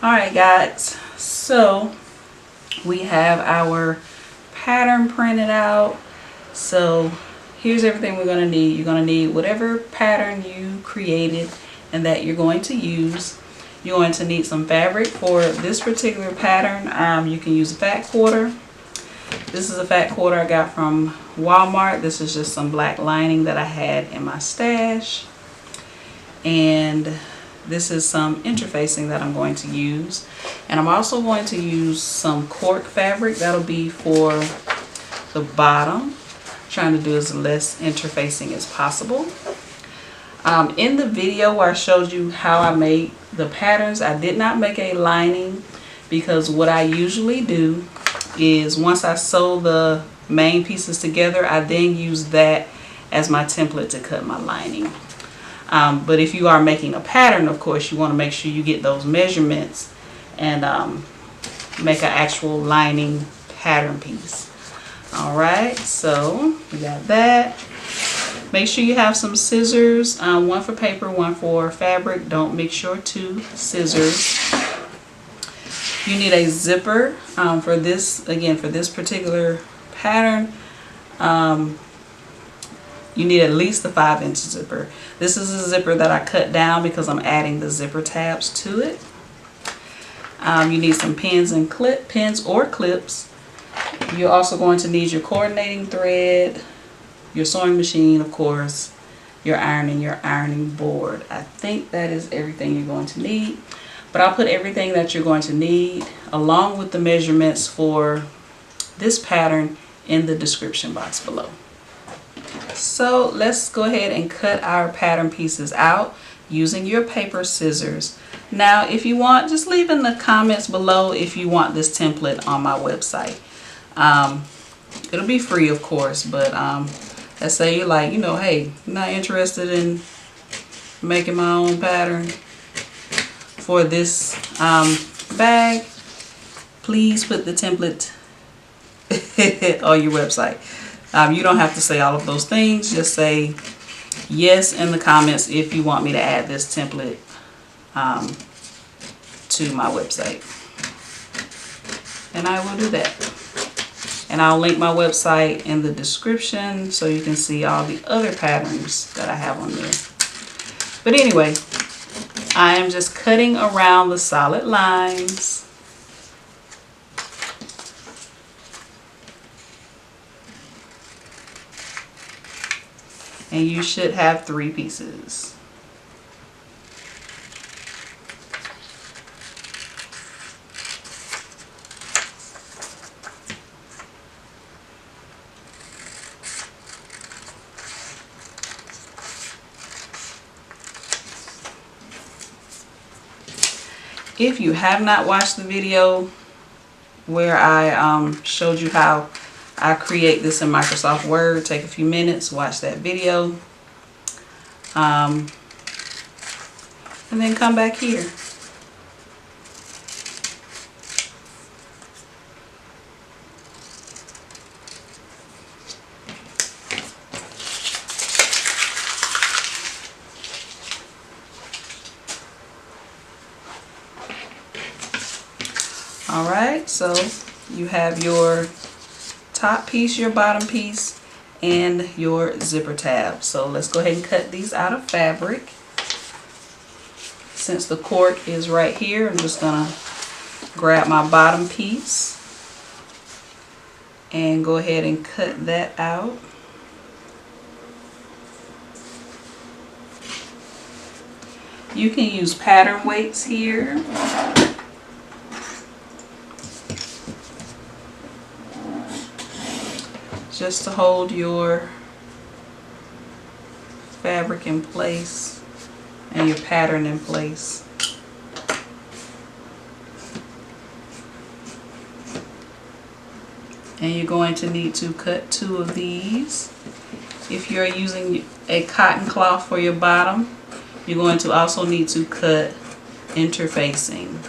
Alright guys, so we have our pattern printed out. So here's everything we're going to need. You're going to need whatever pattern you created and that you're going to use. You're going to need some fabric for this particular pattern. You can use a fat quarter. This is a fat quarter I got from Walmart. This is just some black lining that I had in my stash. And this is some interfacing that I'm going to use. And I'm also going to use some cork fabric. That'll be for the bottom. I'm trying to do as less interfacing as possible. In the video where I showed you how I made the patterns, I did not make a lining because what I usually do is once I sew the main pieces together, I then use that as my template to cut my lining. But if you are making a pattern, of course, you want to make sure you get those measurements and make an actual lining pattern piece. Alright, so we got that. Make sure you have some scissors, one for paper, one for fabric. Don't mix your two scissors. You need a zipper for this, again, for this particular pattern. You need at least a 5-inch zipper. This is a zipper that I cut down because I'm adding the zipper tabs to it. You need some pins and pins or clips. You're also going to need your coordinating thread, your sewing machine, of course, your iron and your ironing board. I think that is everything you're going to need. But I'll put everything that you're going to need along with the measurements for this pattern in the description box below. So let's go ahead and cut our pattern pieces out using your paper scissors. Now if you want, just leave in the comments below if you want this template on my website. It'll be free, of course, but let's say you're like, hey, I'm not interested in making my own pattern for this bag. Please put the template on your website. You don't have to say all of those things. Just say yes in the comments if you want me to add this template to my website. And I will do that. And I'll link my website in the description so you can see all the other patterns that I have on there. But anyway, I am just cutting around the solid lines. And you should have 3 pieces. If you have not watched the video where I showed you how I create this in Microsoft Word, take a few minutes, watch that video, and then come back here. Alright, so you have your top piece, your bottom piece, and your zipper tab. So let's go ahead and cut these out of fabric. Since the cork is right here, I'm just gonna grab my bottom piece and go ahead and cut that out. You can use pattern weights here. Just to hold your fabric in place and your pattern in place. And you're going to need to cut 2 of these. If you're using a cotton cloth for your bottom, you're going to also need to cut interfacing.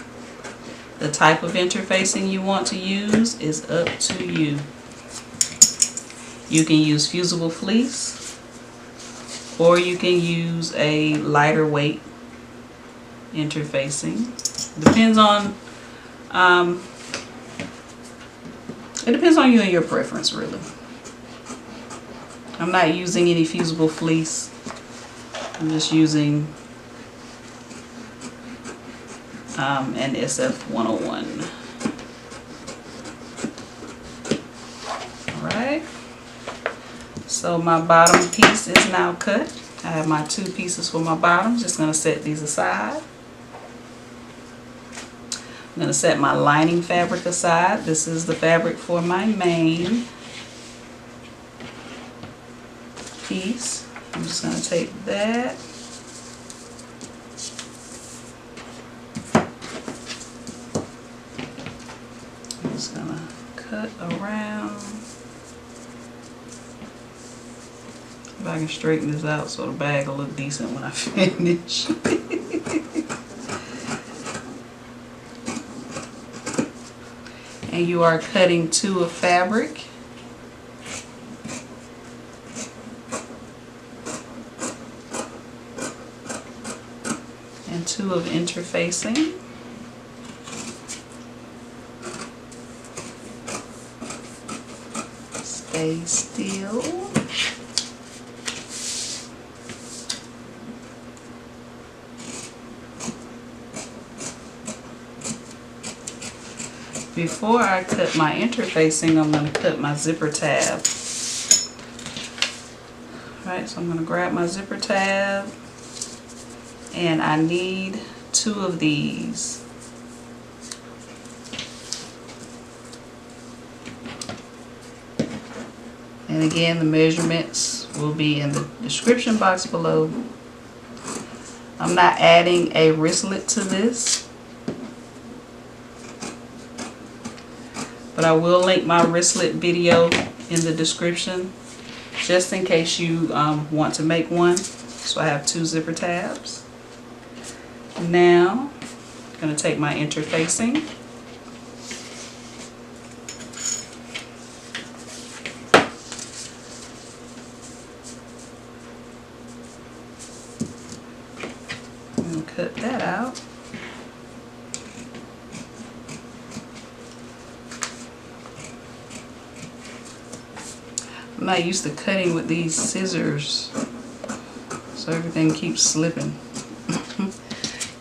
The type of interfacing you want to use is up to you. You can use fusible fleece, or you can use a lighter weight interfacing. Depends on it depends on you and your preference, really. I'm not using any fusible fleece. I'm just using an SF101. Alright, so my bottom piece is now cut. I have my 2 pieces for my bottom. Just going to set these aside. I'm going to set my lining fabric aside. This is the fabric for my main piece. I'm just going to take that. I'm just going to cut around. If I can straighten this out so the bag will look decent when I finish. And you are cutting 2 of fabric. And 2 of interfacing. Stay still. Before I cut my interfacing, I'm going to cut my zipper tab. Alright, so I'm going to grab my zipper tab, and I need 2 of these. And again, the measurements will be in the description box below. I'm not adding a wristlet to this, but I will link my wristlet video in the description just in case you want to make one. So I have 2 zipper tabs. Now I'm going to take my interfacing. And cut that out. I'm not used to cutting with these scissors, so everything keeps slipping.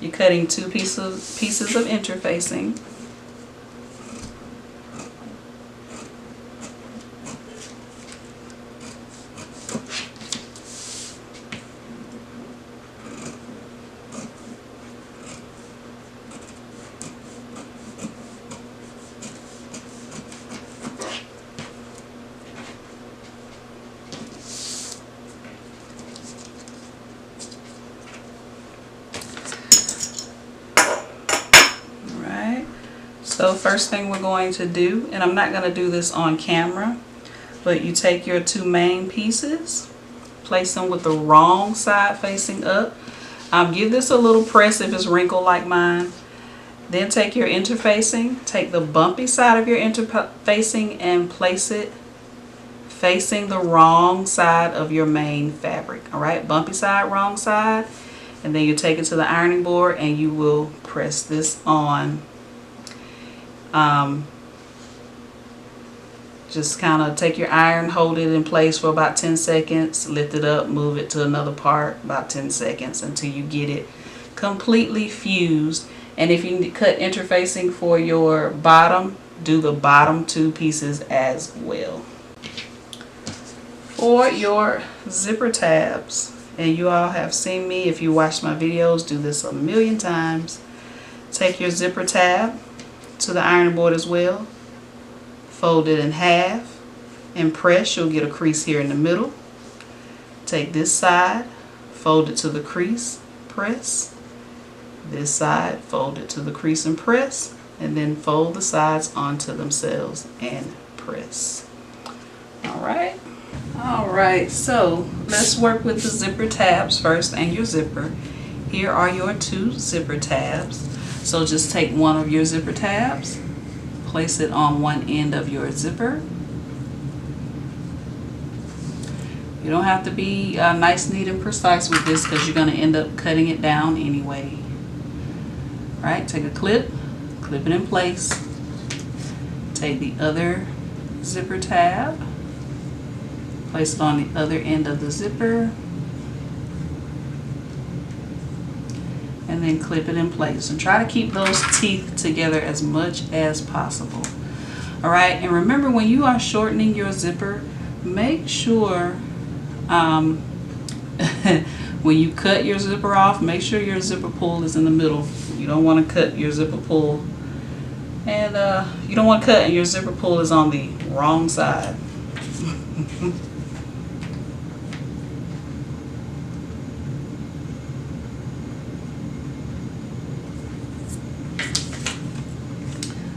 You're cutting 2 pieces of interfacing. So first thing we're going to do, and I'm not going to do this on camera, but you take your 2 main pieces, place them with the wrong side facing up. Give this a little press if it's wrinkled like mine. Then take your interfacing, take the bumpy side of your interfacing and place it facing the wrong side of your main fabric. Alright, bumpy side, wrong side. And then you take it to the ironing board and you will press this on. Just kind of take your iron, hold it in place for about 10 seconds, lift it up, move it to another part, about 10 seconds until you get it completely fused. And if you cut interfacing for your bottom, do the bottom 2 pieces as well. For your zipper tabs, and you all have seen me, if you watch my videos, do this a million times. Take your zipper tab to the ironing board as well, fold it in half and press. You'll get a crease here in the middle. Take this side, fold it to the crease, press. This side, fold it to the crease and press, and then fold the sides onto themselves and press. Alright, so let's work with the zipper tabs first and your zipper. Here are your 2 zipper tabs. So just take one of your zipper tabs, place it on one end of your zipper. You don't have to be nice, neat, and precise with this because you're going to end up cutting it down anyway. Right, take a clip it in place. Take the other zipper tab, place it on the other end of the zipper, and then clip it in place. And try to keep those teeth together as much as possible. All right, and remember, when you are shortening your zipper, make sure when you cut your zipper off, make sure your zipper pull is in the middle. You don't want to cut your zipper pull, and you don't want to cut and your zipper pull is on the wrong side.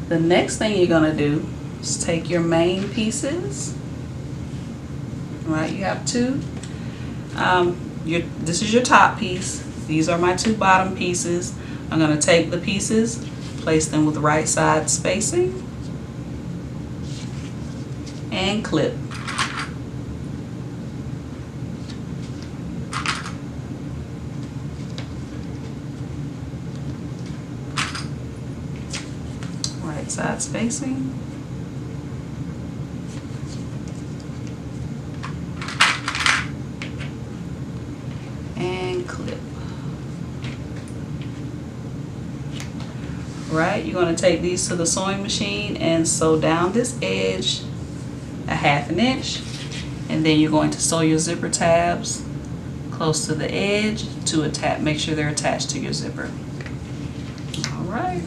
The next thing you're going to do is take your main pieces. Right, you have two. This is your top piece. These are my two bottom pieces. I'm going to take the pieces, place them with right side spacing, and clip. Right side spacing. And clip. Right, you're going to take these to the sewing machine and sew down this edge a 1/2 inch, and then you're going to sew your zipper tabs close to the edge to make sure they're attached to your zipper. All right.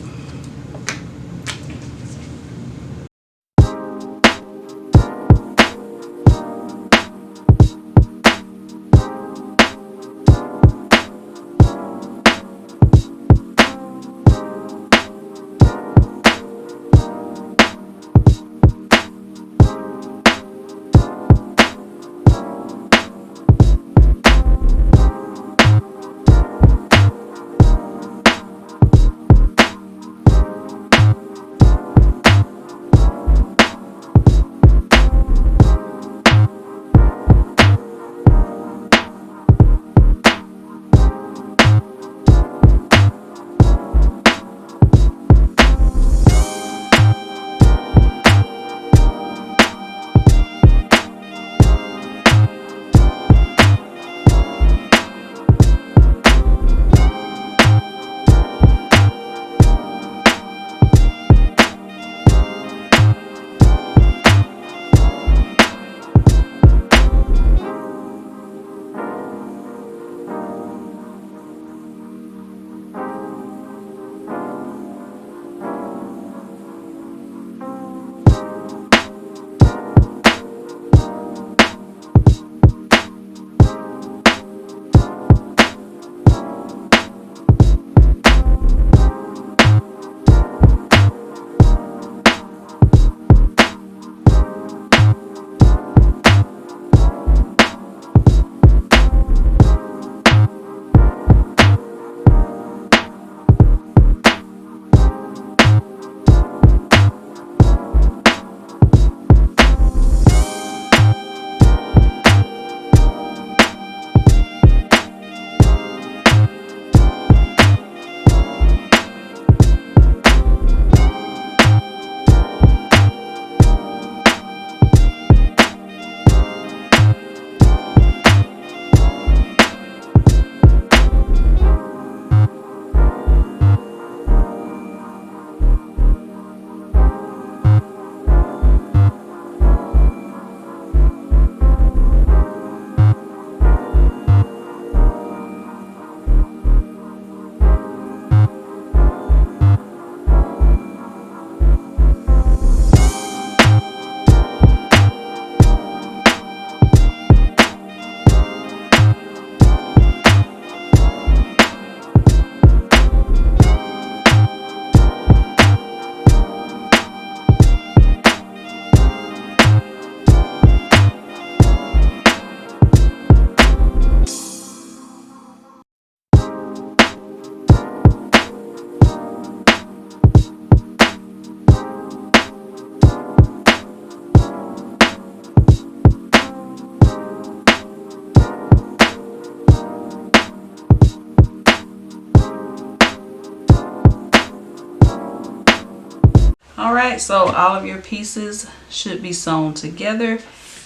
Alright, so all of your pieces should be sewn together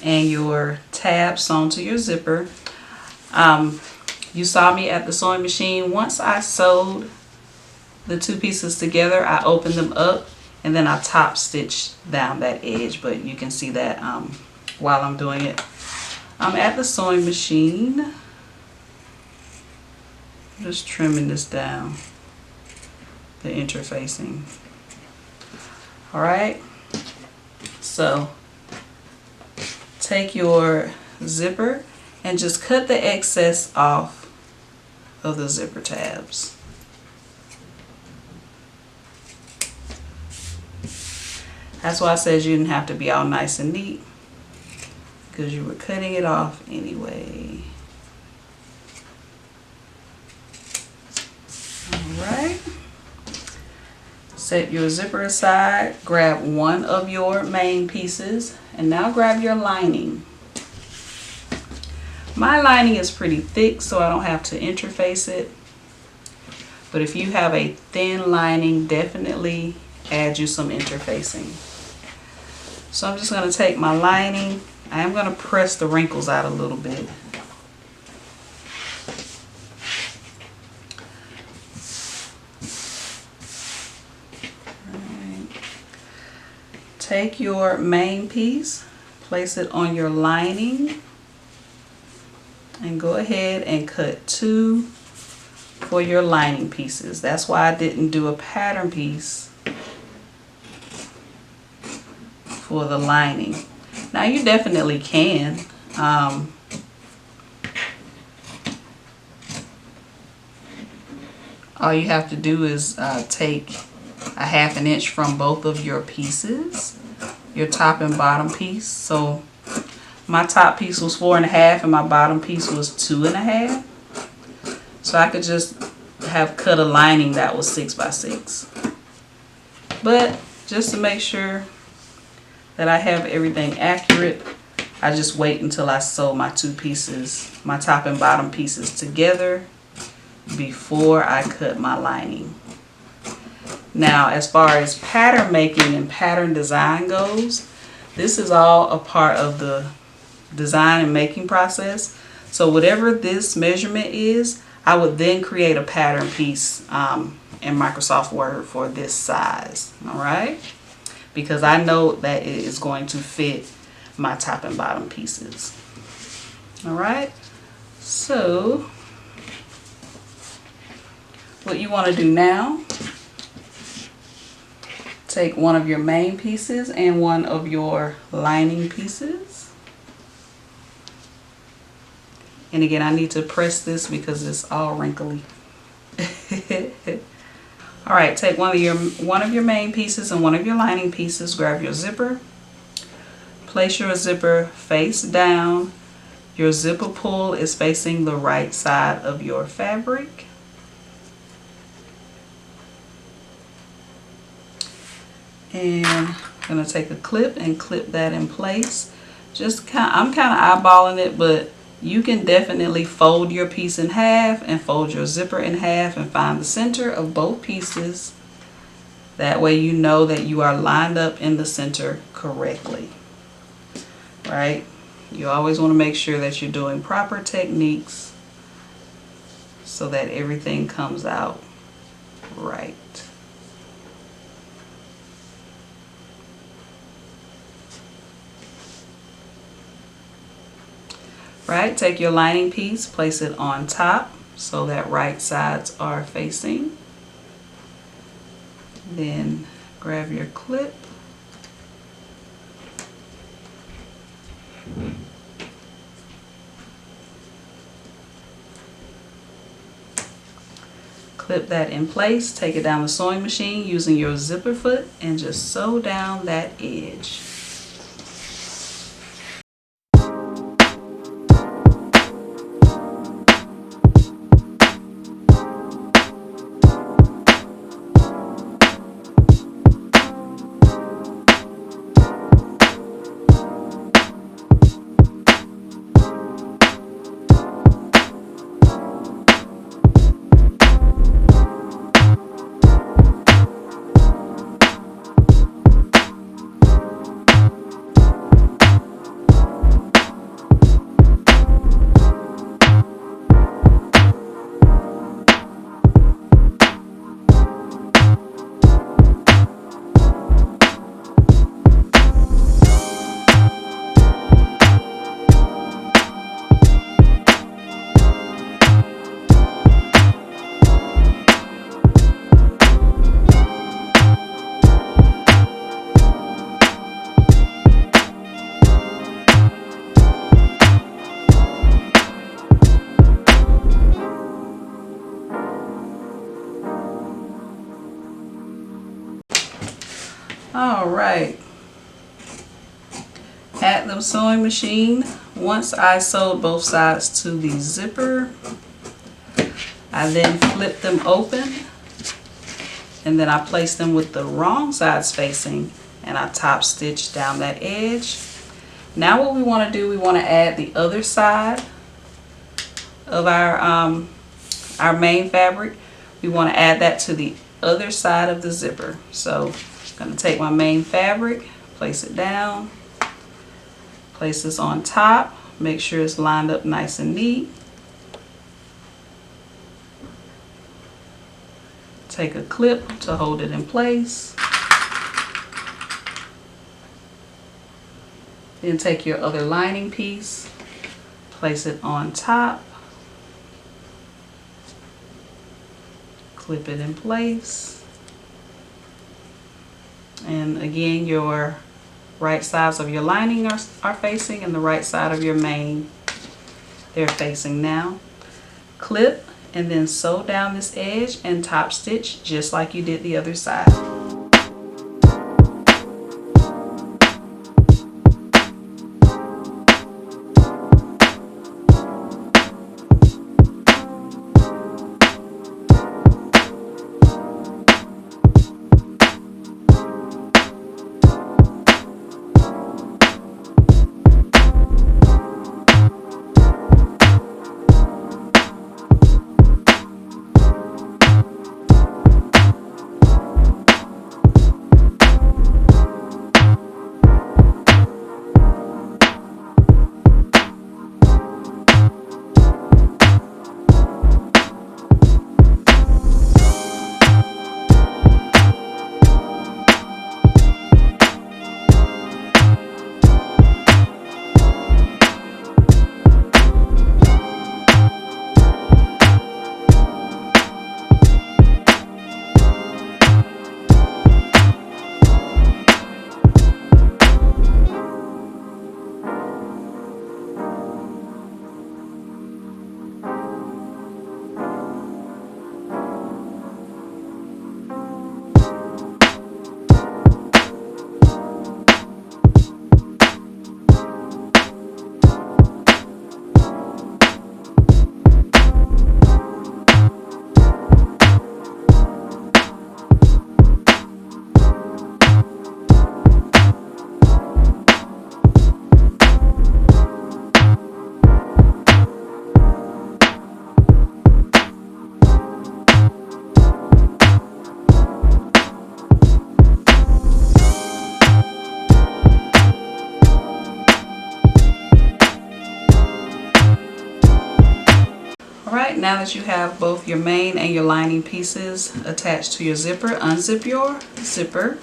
and your tab sewn to your zipper. You saw me at the sewing machine. Once I sewed the two pieces together, I opened them up and then I top stitched down that edge, but you can see that while I'm doing it. I'm at the sewing machine. I'm just trimming this down, the interfacing. Alright, so take your zipper and just cut the excess off of the zipper tabs. That's why I said you didn't have to be all nice and neat, because you were cutting it off anyway. Alright. Set your zipper aside, grab one of your main pieces, and now grab your lining. My lining is pretty thick, so I don't have to interface it. But if you have a thin lining, definitely add you some interfacing. So I'm just going to take my lining. I am going to press the wrinkles out a little bit. Take your main piece, place it on your lining, and go ahead and cut 2 for your lining pieces. That's why I didn't do a pattern piece for the lining. Now you definitely can. All you have to do is take a 1/2 inch from both of your pieces, your top and bottom piece. So my top piece was 4 1/2 and my bottom piece was 2 1/2. So I could just have cut a lining that was 6 by 6. But just to make sure that I have everything accurate, I just wait until I sew my 2 pieces, my top and bottom pieces together before I cut my lining. Now, as far as pattern making and pattern design goes, this is all a part of the design and making process. So whatever this measurement is, I would then create a pattern piece in Microsoft Word for this size. Alright? Because I know that it is going to fit my top and bottom pieces. Alright? So what you want to do now, take one of your main pieces and one of your lining pieces. And again, I need to press this because it's all wrinkly. Alright, take one of your main pieces and one of your lining pieces, grab your zipper, place your zipper face down. Your zipper pull is facing the right side of your fabric. And I'm going to take a clip and clip that in place. I'm kind of eyeballing it, but you can definitely fold your piece in half and fold your zipper in half and find the center of both pieces. That way you know that you are lined up in the center correctly. Right? You always want to make sure that you're doing proper techniques so that everything comes out right. Right, take your lining piece, place it on top so that right sides are facing. Then grab your clip. Clip that in place, take it down the sewing machine using your zipper foot and just sew down that edge. All right. At the sewing machine, once I sewed both sides to the zipper, I then flipped them open, and then I placed them with the wrong sides facing, and I top stitched down that edge. Now what we want to do, we want to add the other side of our main fabric. We want to add that to the other side of the zipper. So I'm going to take my main fabric, place it down, place this on top, make sure it's lined up nice and neat. Take a clip to hold it in place. Then take your other lining piece, place it on top, clip it in place. And again, your right sides of your lining are facing, and the right side of your main, they're facing now. Clip and then sew down this edge and top stitch just like you did the other side. Alright, now that you have both your main and your lining pieces attached to your zipper, unzip your zipper.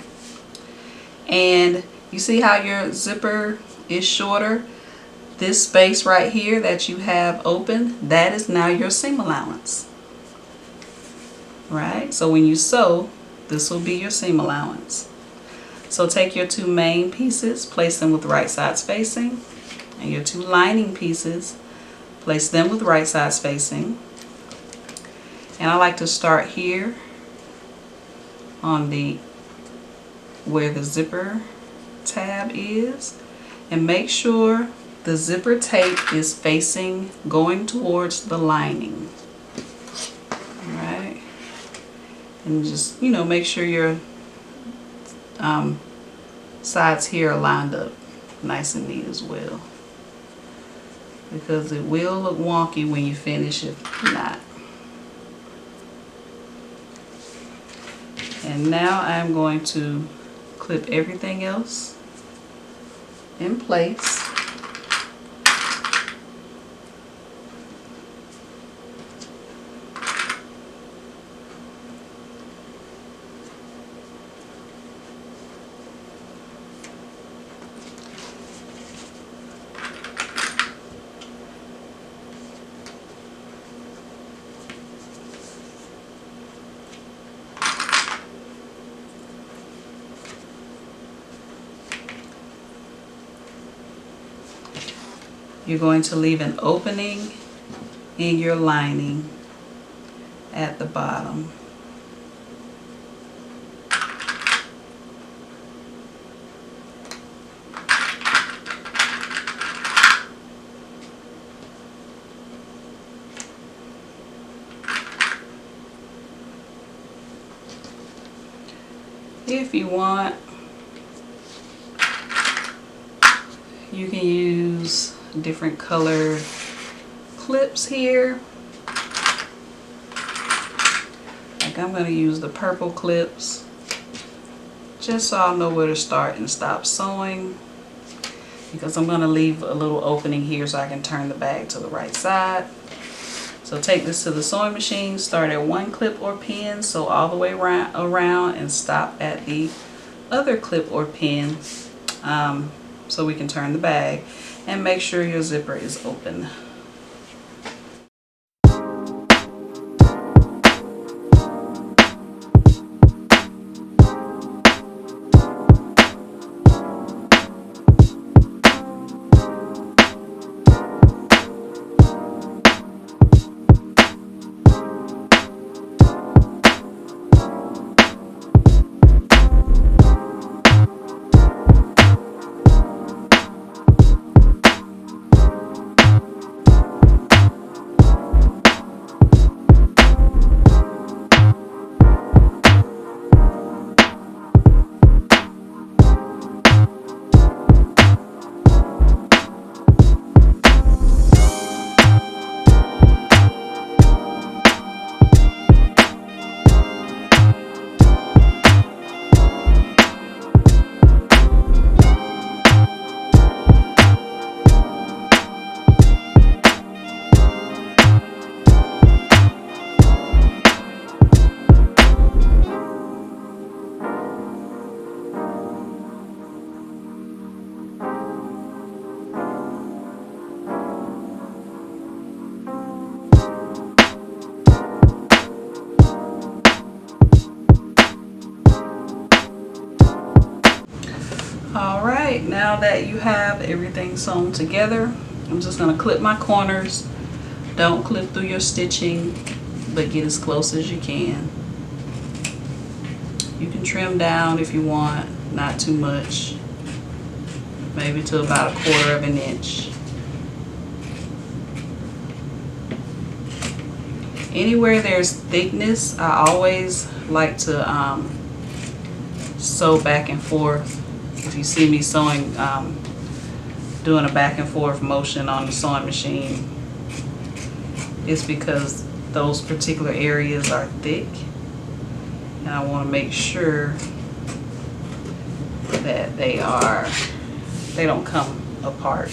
And you see how your zipper is shorter? This space right here that you have open, that is now your seam allowance. Right? So when you sew, this will be your seam allowance. So take your two main pieces, place them with right sides facing, and your two lining pieces, place them with right sides facing. And I like to start here on the where the zipper tab is, and make sure the zipper tape is facing, going towards the lining. Alright, and just, you know, make sure your sides here are lined up nice and neat as well, because it will look wonky when you finish if not. And now I'm going to clip everything else in place. You're going to leave an opening in your lining at the bottom. If you want, you can use different color clips here. Like I'm going to use the purple clips just so I'll know where to start and stop sewing, because I'm going to leave a little opening here so I can turn the bag to the right side. So take this to the sewing machine, start at one clip or pin, sew all the way around and stop at the other clip or pin, so we can turn the bag, and make sure your zipper is open. Alright, now that you have everything sewn together, I'm just going to clip my corners. Don't clip through your stitching, but get as close as you can. You can trim down if you want, not too much, maybe to about 1/4 of an inch. Anywhere there's thickness, I always like to sew back and forth. If you see me sewing, doing a back and forth motion on the sewing machine, it's because those particular areas are thick, and I want to make sure that they don't come apart.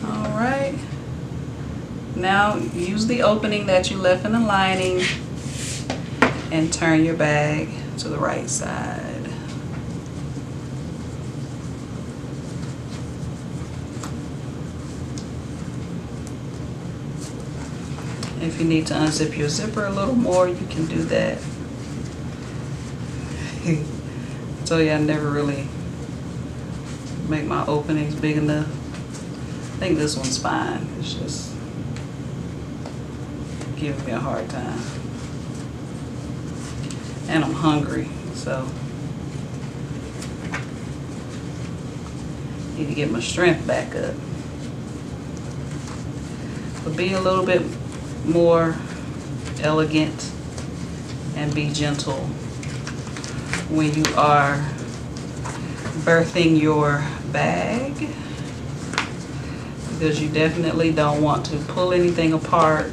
Alright, now use the opening that you left in the lining and turn your bag to the right side. If you need to unzip your zipper a little more, you can do that. I told you I never really make my openings big enough. I think this one's fine. It's just giving me a hard time. And I'm hungry, so need to get my strength back up. But be a little bit more elegant and be gentle when you are birthing your bag, because you definitely don't want to pull anything apart.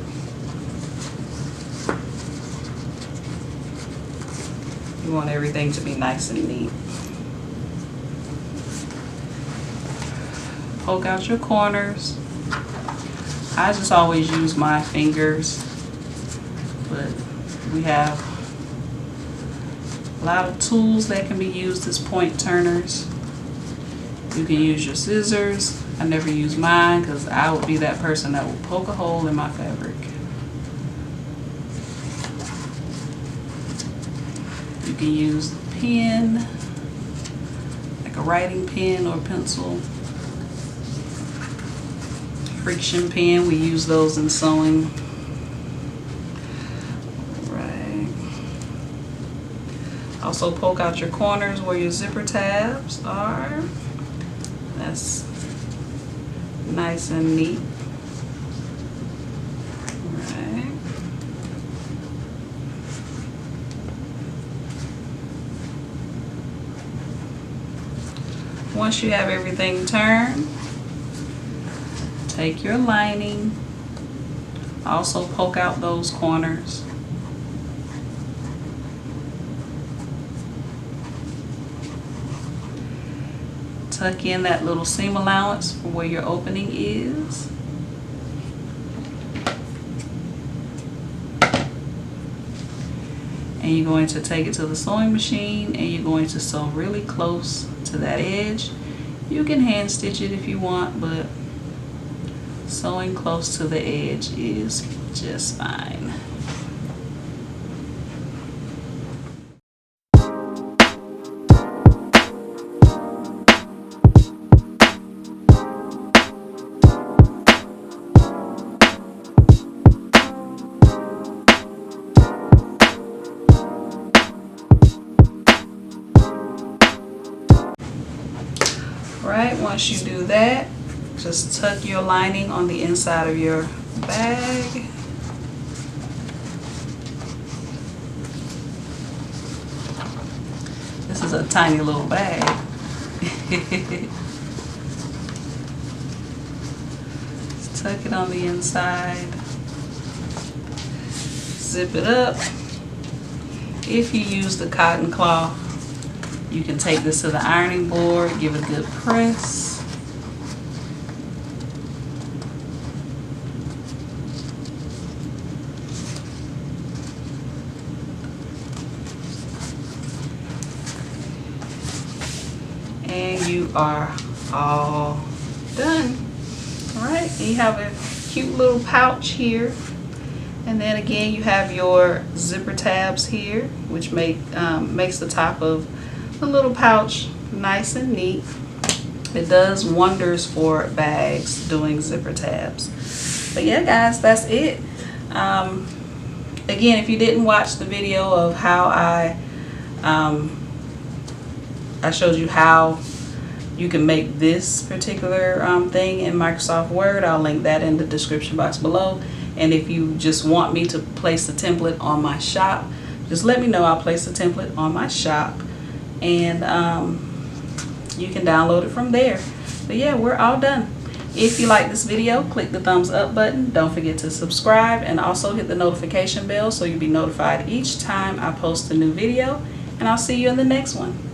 You want everything to be nice and neat. Poke out your corners. I just always use my fingers, but we have a lot of tools that can be used as point turners. You can use your scissors. I never use mine because I would be that person that would poke a hole in my fabric. You can use the pen, like a writing pen or pencil. Friction pen, we use those in sewing. Right. Also poke out your corners where your zipper tabs are. That's nice and neat. Right. Once you have everything turned, take your lining, also poke out those corners. Tuck in that little seam allowance for where your opening is. And you're going to take it to the sewing machine and you're going to sew really close to that edge. You can hand stitch it if you want, but sewing close to the edge is just fine. Right, once you do that, just tuck your lining on the inside of your bag. This is a tiny little bag. Just tuck it on the inside. Zip it up. If you use the cotton cloth, you can take this to the ironing board, give it a good press. And you are all done. All right, and you have a cute little pouch here. And then again, you have your zipper tabs here, which makes the top of the little pouch nice and neat. It does wonders for bags doing zipper tabs. But yeah, guys, that's it. Again, if you didn't watch the video of how I showed you how you can make this particular thing in Microsoft Word, I'll link that in the description box below. And if you just want me to place the template on my shop, just let me know. I'll place the template on my shop, and you can download it from there. But yeah, we're all done. If you like this video, click the thumbs up button. Don't forget to subscribe and also hit the notification bell so you'll be notified each time I post a new video. And I'll see you in the next one.